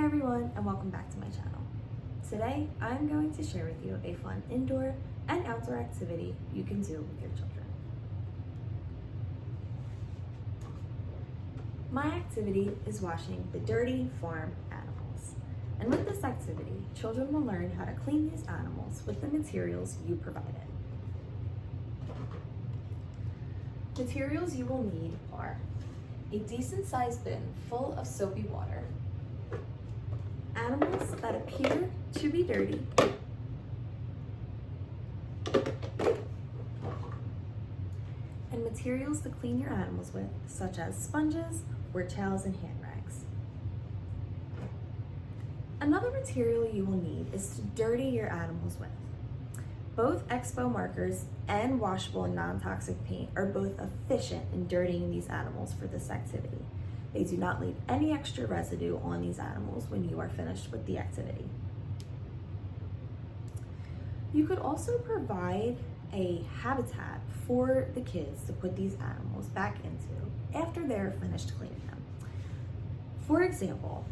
everyone, and welcome back to my channel. Today, I'm going to share with you a fun indoor and outdoor activity you can do with your children. My activity is washing the dirty farm animals. And with this activity, children will learn how to clean these animals with the materials you provided. Materials you will need are a decent-sized bin full of soapy water, animals that appear to be dirty, and materials to clean your animals with, such as sponges or towels and hand rags. Another material you will need is to dirty your animals with. Both Expo markers and washable and non-toxic paint are both efficient in dirtying these animals for this activity. They do not leave any extra residue on these animals when you are finished with the activity. You could also provide a habitat for the kids to put these animals back into after they're finished cleaning them. For example,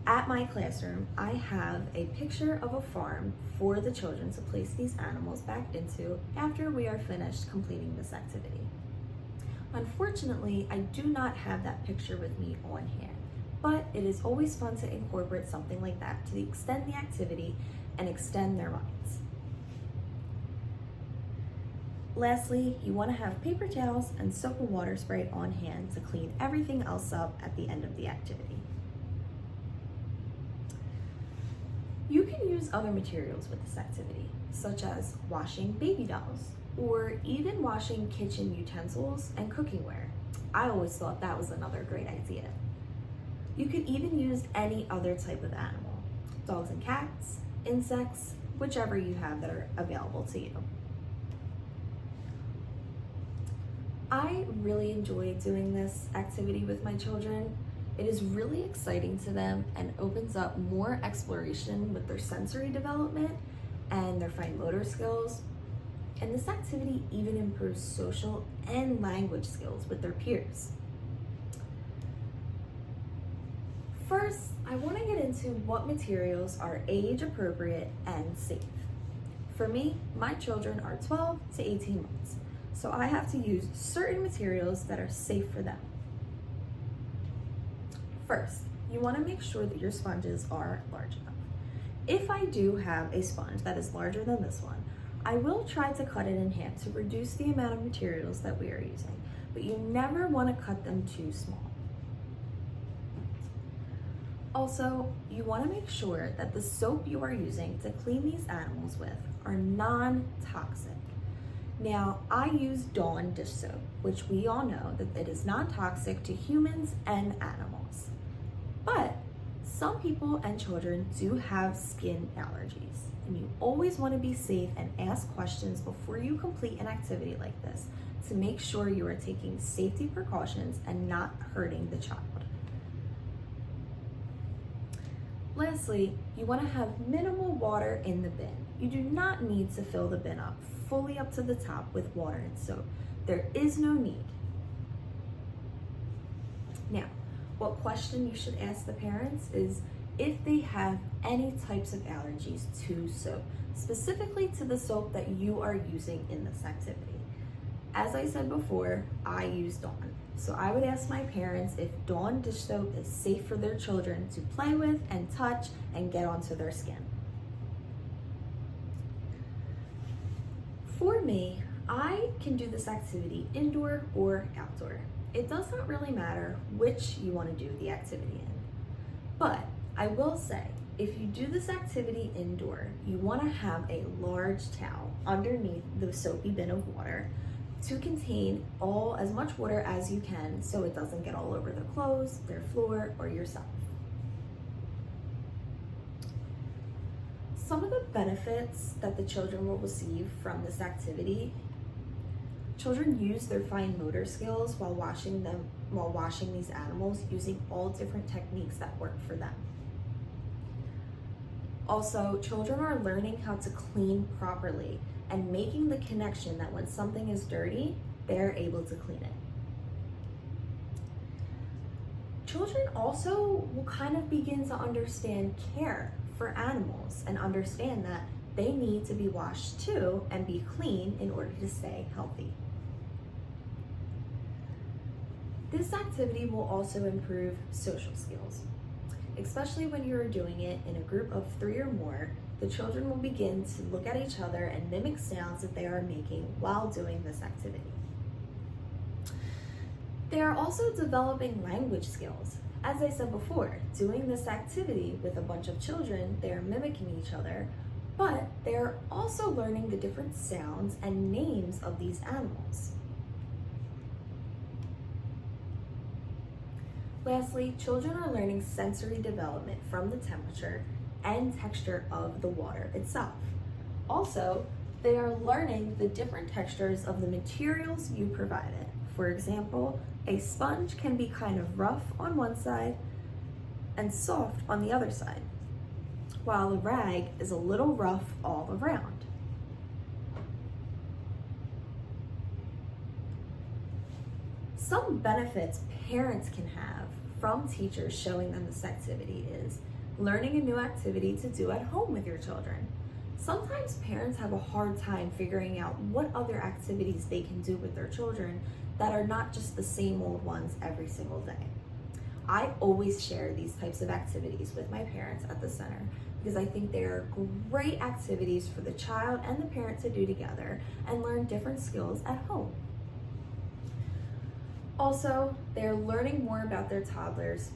at my classroom, I have a picture of a farm for the children to place these animals back into after we are finished completing this activity. Unfortunately, I do not have that picture with me on hand, but it is always fun to incorporate something like that to extend the activity and extend their minds. Lastly, you want to have paper towels and soap and water spray on hand to clean everything else up at the end of the activity. You can use other materials with this activity, such as washing baby dolls, or even washing kitchen utensils and cookingware. I always thought that was another great idea. You could even use any other type of animal, dogs and cats, insects, whichever you have that are available to you. I really enjoy doing this activity with my children. It is really exciting to them and opens up more exploration with their sensory development and their fine motor skills. And this activity even improves social and language skills with their peers. First, I want to get into what materials are age appropriate and safe. For me, my children are 12 to 18 months, so I have to use certain materials that are safe for them. First, you want to make sure that your sponges are large enough. If I do have a sponge that is larger than this one, I will try to cut it in half to reduce the amount of materials that we are using, but you never want to cut them too small. Also, you want to make sure that the soap you are using to clean these animals with are non-toxic. Now, I use Dawn dish soap, which we all know that it is non-toxic to humans and animals. But some people and children do have skin allergies, and you always want to be safe and ask questions before you complete an activity like this to make sure you are taking safety precautions and not hurting the child. Lastly, you want to have minimal water in the bin. You do not need to fill the bin up fully up to the top with water and soap. There is no need. Now, what question you should ask the parents is if they have any types of allergies to soap, specifically to the soap that you are using in this activity. As I said before, I use Dawn. So I would ask my parents if Dawn dish soap is safe for their children to play with and touch and get onto their skin. For me, I can do this activity indoor or outdoor. It does not really matter which you want to do the activity in. But I will say, if you do this activity indoor, you want to have a large towel underneath the soapy bin of water to contain as much water as you can so it doesn't get all over the clothes, their floor, or yourself. Some of the benefits that the children will receive from this activity: children use their fine motor skills while washing these animals using all different techniques that work for them. Also, children are learning how to clean properly and making the connection that when something is dirty, they're able to clean it. children also will kind of begin to understand care for animals and understand that they need to be washed too and be clean in order to stay healthy. This activity will also improve social skills, especially when you're doing it in a group of 3 or more. The children will begin to look at each other and mimic sounds that they are making while doing this activity. They are also developing language skills. As I said before, doing this activity with a bunch of children, they are mimicking each other, but they are also learning the different sounds and names of these animals. Lastly, children are learning sensory development from the temperature and texture of the water itself. Also, they are learning the different textures of the materials you provided. For example, a sponge can be kind of rough on one side and soft on the other side, while a rag is a little rough all around. Some benefits parents can have from teachers showing them this activity is learning a new activity to do at home with your children. Sometimes parents have a hard time figuring out what other activities they can do with their children that are not just the same old ones every single day. I always share these types of activities with my parents at the center because I think they are great activities for the child and the parent to do together and learn different skills at home. Also, they're learning more about their toddlers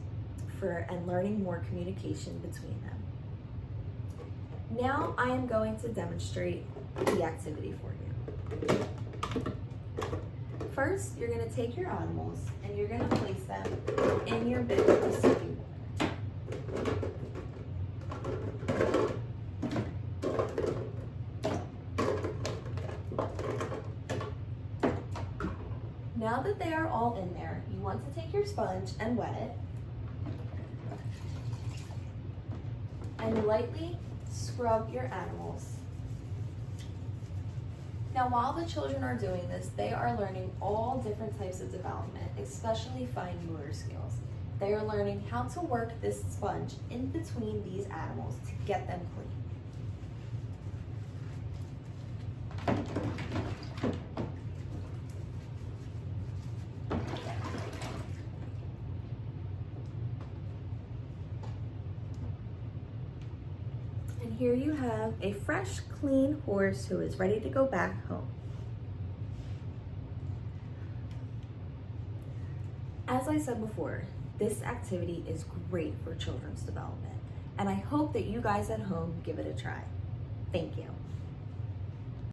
and learning more communication between them. Now I am going to demonstrate the activity for you. First, you're going to take your animals and you're going to place them in your bin of soapy water. Now that they are all in there, you want to take your sponge and wet it and lightly scrub your animals. Now, while the children are doing this, they are learning all different types of development, especially fine motor skills. They are learning how to work this sponge in between these animals to get them clean. And here you have a fresh, clean horse who is ready to go back home. As I said before, this activity is great for children's development, and I hope that you guys at home give it a try. Thank you.